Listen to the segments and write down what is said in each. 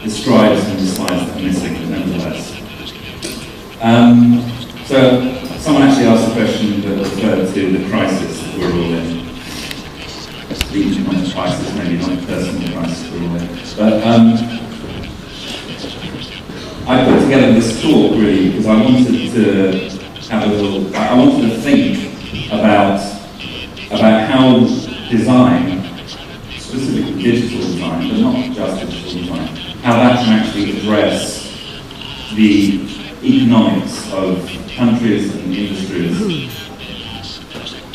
describes and the slides are missing, but nevertheless. So someone actually asked a question that referred to the crisis that we're all in. The economic crisis, maybe not the personal crisis we're all in. But I put together this talk really because I wanted to have a little, I wanted to think about how design, specifically digital design, but not just digital design, how that can actually address the economics of countries and industries.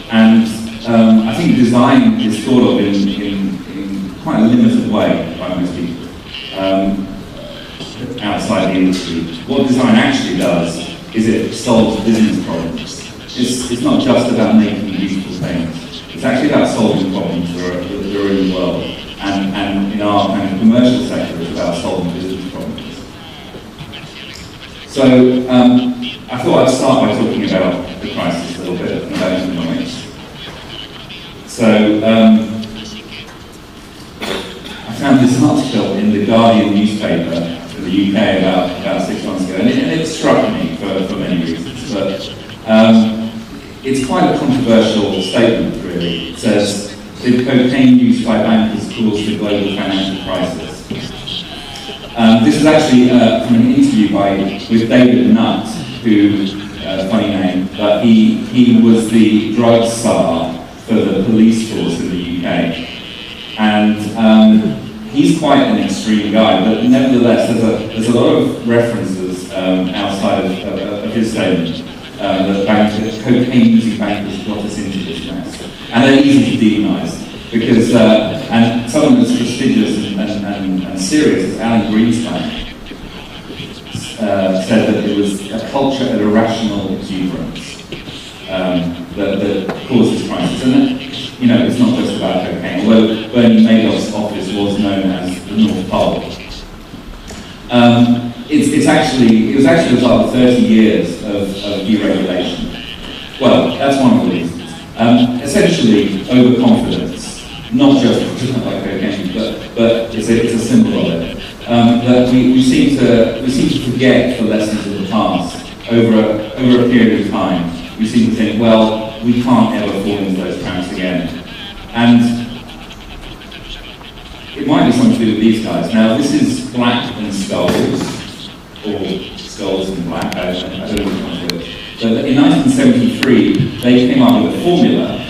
And I think design is thought of in quite a limited way by most people outside the industry. What design actually does is it solves business problems. It's not just about making useful things. It's actually about solving problems that are in the world. And in our kind of commercial sector, it's about solving business problems. So I thought I'd start by talking about the crisis a little bit and about economics. So I found this article in the Guardian newspaper in the UK about 6 months ago, and it struck me for many reasons. But it's quite a controversial statement, really. It says, "Did cocaine use by bankers cause the global financial crisis?" This is actually from an interview with David Nutt, who, funny name, but he was the drug czar for the police force in the UK. And he's quite an extreme guy, but nevertheless, there's a lot of references outside of his statement that cocaine-using bankers got us into this mess. And they're easy to demonise, because, and someone as prestigious and serious as Alan Greenspan said that it was a culture of irrational exuberance that caused this crisis. And you know, it's not just about cocaine, although Bernie Madoff's office was known as the North Pole. It was actually about 30 years of deregulation. Well, that's one of the reasons. Essentially, overconfidence, not just like cocaine, but it's a symbol of it. That we seem to forget the lessons of the past over a period of time. We seem to think, well, we can't ever fall into those traps again. And it might be something to do with these guys. Now, this is Black and Skulls, or Skulls and Black, I don't know which one it is. But in 1973, they came up with a formula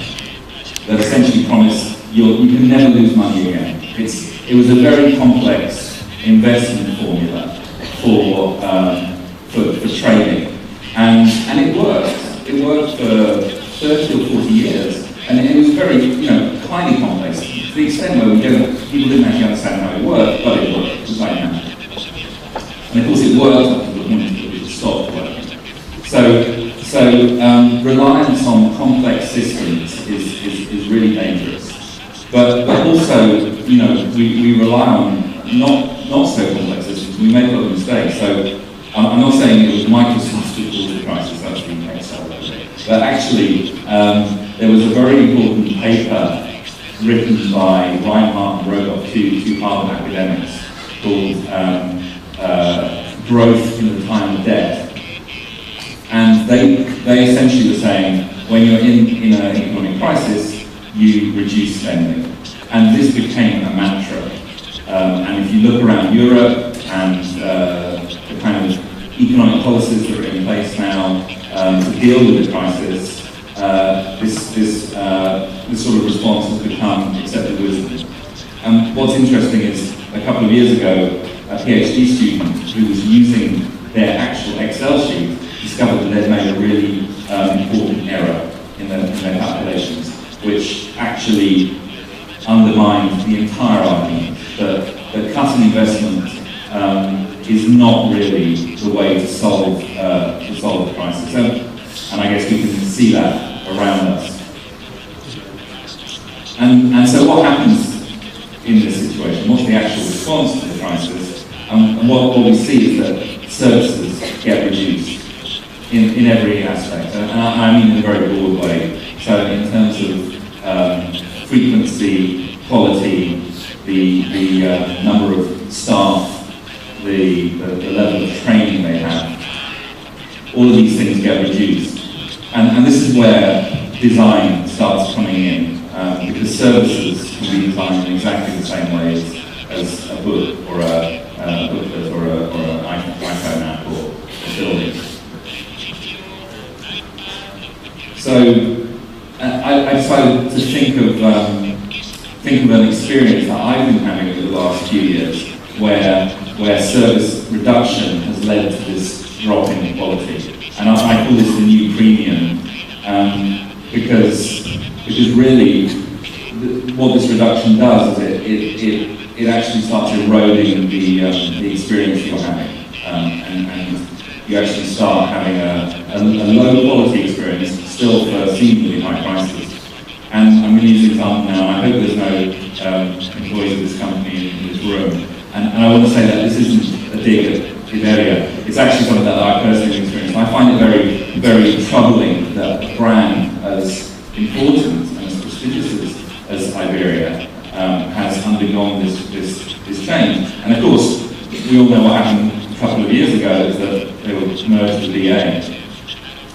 that essentially promised you can never lose money again. It was a very complex investment formula for trading, and it worked. It worked for 30 or 40 years, and it was very, highly complex, to the extent where people didn't actually understand how it worked, but it worked. It was like that. And of course it worked up to the point that it stopped working. So reliance on complex systems is really dangerous. But also, we rely on not so complex systems. We make a lot of mistakes. So I'm not saying it was Microsoft who caused the crisis, that's been Excel. But actually, there was a very important paper written by Reinhardt and Rogoff, two Harvard academics, called Growth in the Time of Debt. And they essentially were saying, when you're in an economic crisis, you reduce spending. And this became a mantra. And if you look around Europe and the kind of economic policies that are in place now to deal with the crisis, this sort of response has become accepted wisdom. And what's interesting is, a couple of years ago, a PhD student who was using their actual Excel sheet discovered that they'd made a really important error in their calculations, which actually undermined the entire argument that cutting investment is not really the way to solve the crisis. And I guess we can see that around us. And so what happens in this situation? What's the actual response to the crisis? And what we see is that services get reduced in every aspect. And I mean in a very broad way. So in terms of frequency, quality, the number of staff the level of training they have. All of these things get reduced. And this is where design starts coming in, because services can be designed in exactly the same ways as a book or a booklet or an iPhone app or a building. So I decided to think of an experience that I've been having over the last few years where service reduction has led to this drop in quality. And I call this the new premium, because really what this reduction does is it actually starts eroding the experience you're having, and you actually start having a low quality experience, still for seemingly high prices. And I'm going to use an example now. I hope there's no employees of this company in this room. And I want to say that this isn't a dig at Iberia. It's actually something that I personally experienced. I find it very, very troubling that a brand as important and as prestigious as Iberia has undergone this change. And of course, we all know what happened a couple of years ago, is that they were merged with BA.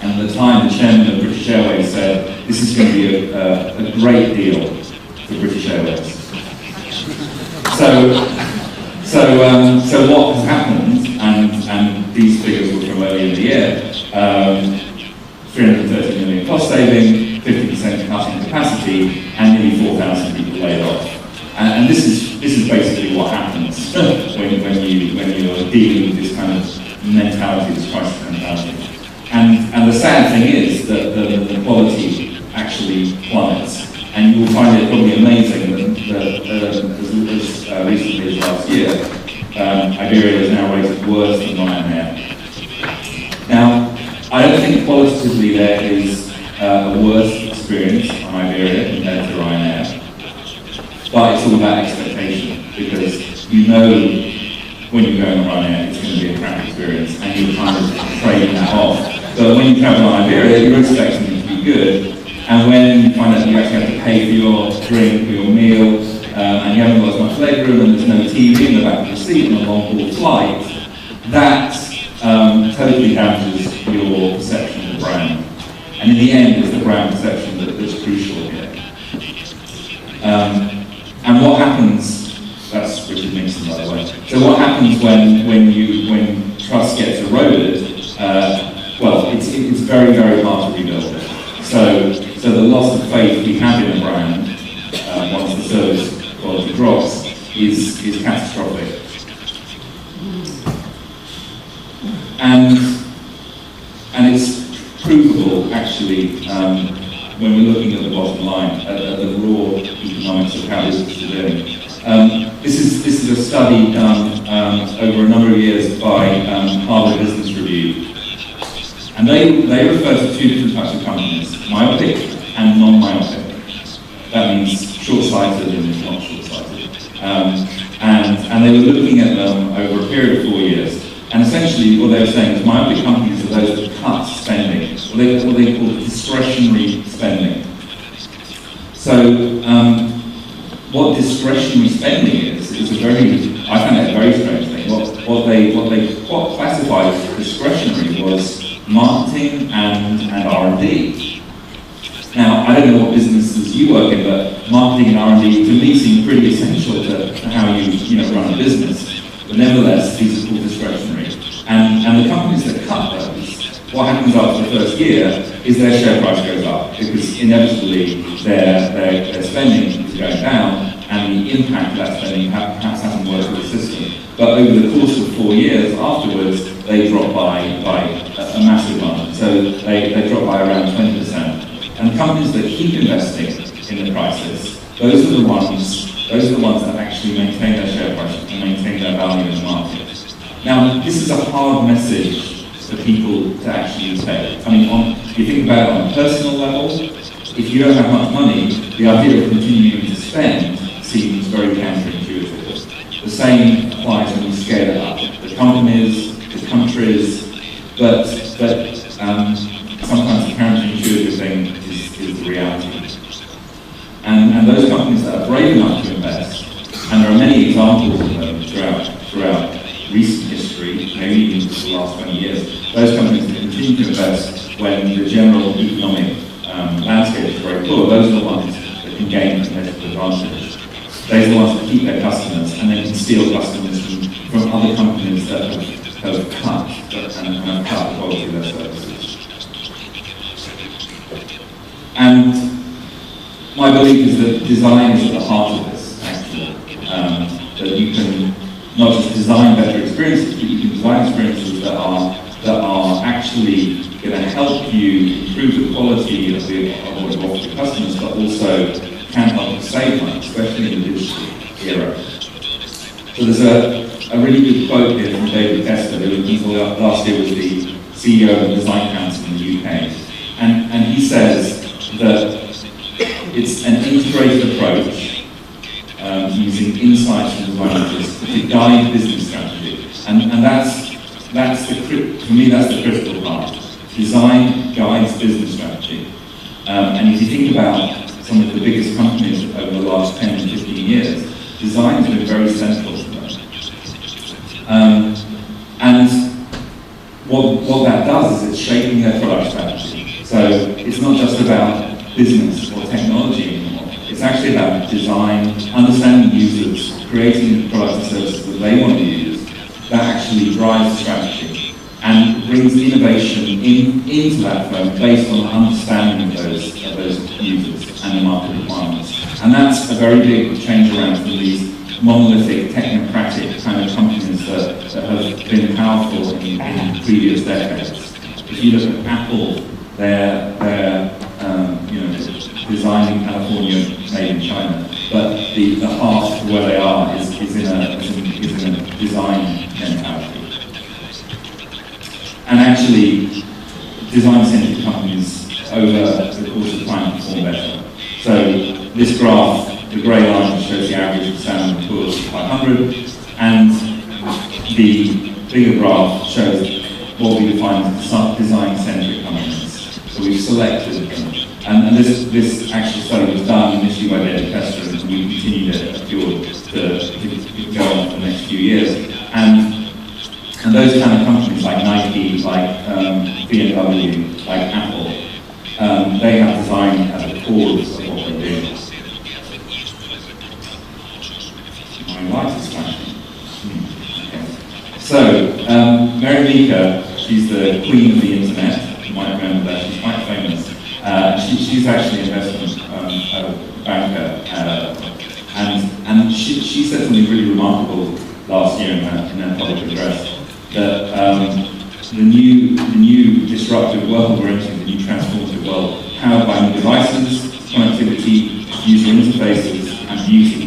And at the time, the chairman of British Airways said, this is going to be a great deal for British Airways. So what has happened, and these figures were from earlier in the year, 330 million cost saving, 50% cut in capacity, and nearly 4,000 people laid off. And this is basically what happens when you're dealing with this kind of mentality, this crisis mentality. And the sad thing is that the quality actually plummets. And you will find it probably amazing that as recently as last year, Iberia is now rated worse than Ryanair. Now, I don't think qualitatively there is a worse experience on Iberia compared to Ryanair. But it's all about expectation, because you know when you're going on Ryanair it's going to be a crap experience, and you're kind of trading that off. But when you travel on Iberia, you're expecting it to be good. And when you find out you actually have to pay for your drink or your meal, and you haven't got as much legroom, and there's no TV in the back of the seat on a long-haul flight, that totally damages your perception of the brand. And in the end, it's the brand perception that's crucial here. And what happens, that's Richard Nixon, by the way. So what happens when trust gets eroded? Well, it's very, very hard to rebuild. So the loss of faith we have in a brand, once the service quality drops, is catastrophic. And it's provable, actually, when we're looking at the bottom line, at the raw economics of how business is doing. This is a study done over a number of years by Harvard Business Review. And they refer to two different types of companies, myopic and non-myopic. That means short-sighted and not short-sighted. And they were looking at them over a period of 4 years. And essentially what they were saying is myopic companies are those that cut spending, what they call discretionary spending. So what discretionary spending is a very, I find that a very strange thing. What they classified as discretionary was marketing and R&D. Now, I don't know what businesses you work in, but marketing and R&D to me seem pretty essential to how you run a business. But nevertheless, these are called discretionary. And the companies that cut those, what happens after the first year is their share price goes up, because inevitably their spending is going down, and the impact of that spending perhaps hasn't worked with the system. But over the course of 4 years afterwards, they drop by a massive amount. So they drop by around 20%. And companies that keep investing in the crisis, those are the ones that actually maintain their share price and maintain their value in the market. Now, this is a hard message for people to actually take. I mean, if you think about it on a personal level, if you don't have much money, the idea of continuing to spend seems very counterintuitive. The same applies when you scale it up. The companies, the countries, but sometimes the counterintuitive thing is the reality. And those companies that are brave enough to invest, and there are many examples of them throughout recent history, maybe even for the last 20 years, those companies that continue to invest when the general economic landscape is very poor, those are the ones that can gain competitive advantage. Those are the ones that keep their customers and then can steal customers from other companies that have cut and have cut the quality of their services. And my belief is that design is at the heart of this, actually. That you can not just design better experiences, but you can design experiences that are actually going to help you improve the quality of what you offer to customers, but also can help you save money, especially in the digital era. So there's a really good quote here from David Kessler, who until last year was the CEO of the Design Council in the UK. And he says that it's an integrated approach using insights from designers to guide business strategy. And that's for me, that's the critical part. Design guides business strategy. And if you think about some of the biggest companies over the last 10 and 15 years, design has been very central to them. And what that does is it's shaping their product strategy. So it's not just about business or technology anymore. It's actually about design, understanding users, creating products and services that they want to use that actually drives strategy and brings innovation into that firm based on understanding of those users and the market requirements. And that's a very big change around from these monolithic, technocratic kind of companies that have been powerful in previous decades. If you look at Apple, they're designed in California, made in China, but the heart of where they are is in a design mentality. And actually, design-centric companies over the course of time perform better. So this graph, the grey line shows the average of Standard & Poor's 500, and the bigger graph shows what we define as design-centric companies. So we've selected them. And this actual study was done initially by David Kessler, and we continued at Fjord to go on for the next few years. And those kind of companies like Nike, like BMW, like Apple, they have design at the core of what they do. My light is flashing. Okay. So, Mary Meeker, she's the queen of the internet. You might remember that, she's quite famous. She's actually an investment banker, and she said something really remarkable last year in her public address, that the new disruptive world we're entering, the new transformative world, powered by new devices, connectivity, user interfaces, and beauty.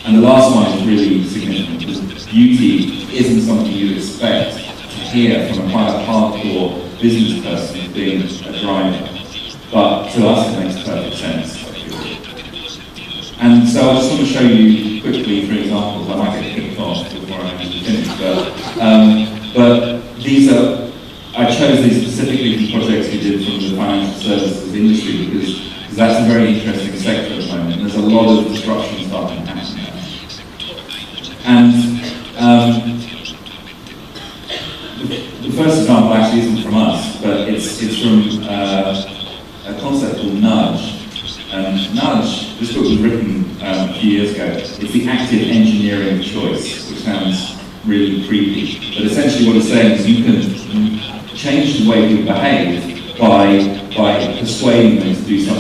And the last one is really significant, because beauty isn't something you'd expect to hear from quite a hardcore business person as being a driver. But to us, it makes perfect sense. And so I just want to show you quickly 3 examples. I might get kicked off before I finish, but these are, I chose these specifically from projects we did from the financial services industry because that's a very interesting sector at the moment. And there's a lot of disruption starting to happen there. And the first example actually isn't from us, but it's from a concept called nudge. Nudge, this book was written a few years ago. It's the active engineering of choice, which sounds really creepy. But essentially what it's saying is you can change the way people behave by persuading them to do something.